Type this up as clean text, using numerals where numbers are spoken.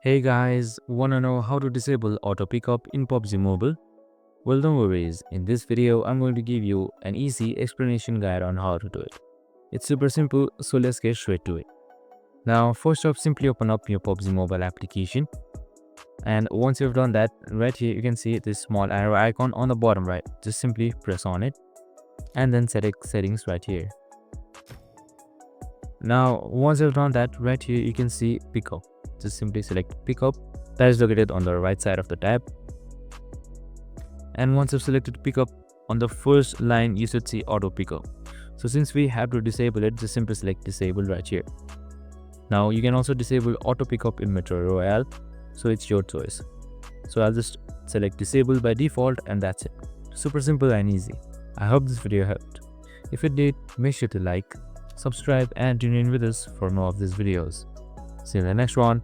Hey guys, wanna know how to disable auto pickup in PUBG Mobile? Well, don't worry, in this video I'm going to give you an easy explanation guide on how to do it. It's super simple, so let's get straight to it. Now first off, simply open up your PUBG Mobile application, and once you've done that, right here you can see this small arrow icon on the bottom right. Just simply press on it and then select settings right here. Now once you've done that, right here you can see pickup. Just simply select pickup, that is located on the right side of the tab. And once you've selected pickup, on the first line you should see auto pickup. So since we have to disable it, just simply select disable right here. Now you can also disable auto pickup in Metro Royale, so it's your choice. So I'll just select disable by default, and that's it. Super simple and easy. I hope this video helped. If it did, make sure to like, subscribe and tune in with us for more of these videos. See you in the next one.